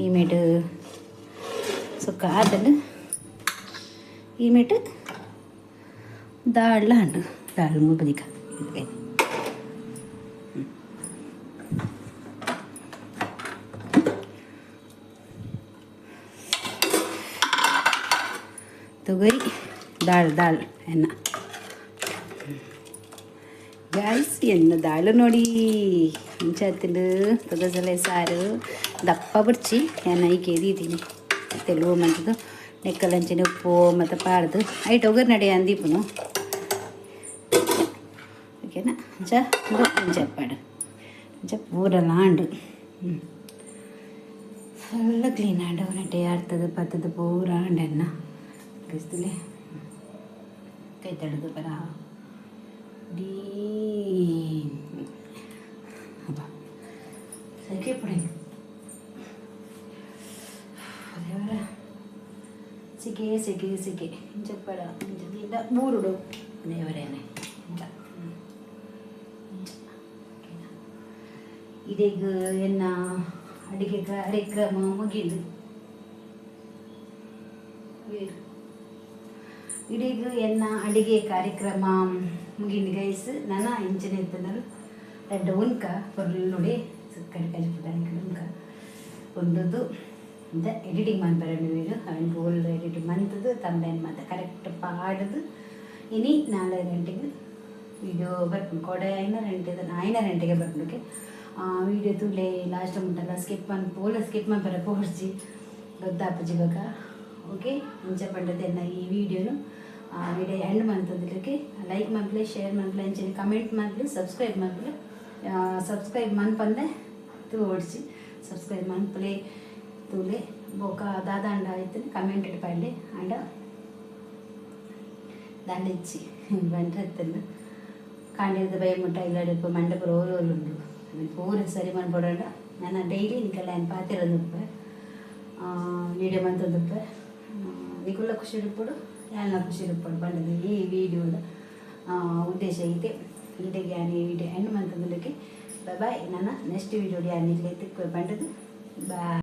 ಈಮೇಟು ಸುಕ್ಕ ಆತಲು ಈಮೇಟು ದಾಳ್ಲ ಹಣ್ಣು ದಾಳು ಮುಬದಿಕ ತೊಗರಿ ದಾಳ್ ಎನ್ನ ಗ್ಯಾಸ್ ಎನ್ನ ದಾಳು ನೋಡಿ ಮುಂಚಾತಿಲು ತೊಗಸಲೆ ಸಾರು ದಪ್ಪ ಬಿಡ್ಚಿ ಎನ್ನ ಈ ಕೇದಿದ್ದೀನಿ ತೆಲುಗು ಮಂತದ್ದು ನೆಕ್ಕಲಂಚಿನ ಉಪ್ಪು ಮತ್ತು ಪಾಡ್ದು ಐಟ್ ಒಗರ್ ನಡೆ ಅಂದೀಪನು ಓಕೆನಾ ಅಂಚ ಅಂಚಪ್ಪಾಡು ಅಂಚ ಪೂರ ಲಾಂಡು ಫುಲ್ ಕ್ಲೀನ್ ಆಂಡು ನಟೆ ಆಡ್ತದೆ ಪತ್ತದು ಪೂರ ಆಂಡನ್ನ ಕೈಸ್ತಲೆ ಕೈ ತಡೆದು ಬರ ಡೀ ಸೈಕೆ ಪುಡಿ ದೇವರ ಸಿಕೆ ಸಿಕೆ ಸಿಕೆ ಇಂಚಪ್ಪಡ ಇಂಚದಿಂದ ಮೂರುಡು ದೇವರೇನೆ ಇದೀಗ ಎನ್ನ ಅಡಿಗೆ ಕಾರ್ಯಕ್ರಮ ಮುಗಿದು ಇದೀಗ ಎನ್ನ ಅಡಿಗೆ ಕಾರ್ಯಕ್ರಮ ಮುಗಿಂದು ಗೈಸ್ ನನ್ನ ಇಂಚನೆ ಇರ್ತದರು ರೆಡ್ ಉನ್ಕ ಪೊರ್ಲುಡಿ ಸುಕ್ಕಡಿ ಕಲಿಪುದಾನಿ ಉನ್ಕ ಒಂದದ್ದು ಇಂದ ಎಡಿಟಿಂಗ್ ಮಾಡ್ಬಾರದು ವೀಡಿಯೋ ಅವನ್ ಗೋಲ್ ಎಡಿಟಿಂಗ್ ಮಂತದ್ದು ತಂಬೇನು ಮತ್ತು ಕರೆಕ್ಟ್ ಪಾಡದು ಇನಿ 4 ಗಂಟೆಗೆ ವೀಡಿಯೋ ಬರ್ಕೊಂಡು ಕೊಡೆ 5 ಗಂಟೆಗೆ ಬರ್ಬೇಕು ವೀಡಿಯೋ ತುಲೆ ಲಾಸ್ಟ್ ಮುಟ್ಟಲ್ಲ ಸ್ಕಿಪ್ ಮಾಡಿ ಸ್ಕಿಪ್ ಮಾಡಿ ಪೋಡ್ಸಿ ಗೊತ್ತಾಪಜಿ ಇವಾಗ ಓಕೆ ಇಂಚ ಪಂಡದೆನ್ನ ಈ ವಿಡಿಯೋನು ವಿಡಿಯೋ ಎಂಡ್ ಮಂತದಕ್ಕೆ ಲೈಕ್ ಮಾಡ್ಲಿ ಶೇರ್ ಮಾಡ್ಲಿ ಅಂಚೆ ಕಮೆಂಟ್ ಮಾಡ್ಲಿ ಸಬ್ಸ್ಕ್ರೈಬ್ ಮಾಡ್ಲಿ ಸಬ್ಸ್ಕ್ರೈಬ್ ಮನ್ಪಂದೆ ಓಡಿಸಿ ಸಬ್ಸ್ಕ್ರೈಬ್ ಮನ್ಪಲೆ ತೂಲೆ ಬೋಕ ದಾದಾಂಡ ಆಯ್ತು ಕಮೆಂಟ್ ಇಟ್ಪಳ್ಳಿ ಅಂಡ ದಂಡ ಇಚ್ಚಿ ಬಂಡ್ರತ್ತನ್ನು ಕಾಂಡಿದ ಬೈ ಮುಟ್ಟ ಇಲ್ಲಡಿಪ್ಪ ಮಂಡಪುರ ಓಲೋಲುಂಡು ಪೂರ ಸರಿ ಮಾಡ್ಬೋಡಂಡ ನಾನು ಡೈಲಿ ನಿಕ್ಕೆಲ್ಲ ಏನು ಪಾತಿರೋದುಪ್ಪೆ ವೀಡಿಯೋ ಮಂತದುಪ್ಪೆ ನಿಗುಲ್ಲ ಖುಷಿ ಇಡ್ಪಡು ಎಲ್ಲ ಖುಷಿ ಇಡ್ಪಡು ಬಂಡದು ಈ ವಿಡಿಯೋದ ಉದ್ದೇಶ ಇದೆ ಇದಕ್ಕೆ ಯಾನು ಈ ವಿಡಿಯೋ ಎಂಡ್ ಮಂತದಕ್ಕೆ ಬಾಯ್ ನನ್ನ ನೆಕ್ಸ್ಟ್ ವಿಡಿಯೋ ಯಾನಿಲ್ಲ ತಿಕ್ಕು ಬಂಡದು ಬಾಯ್.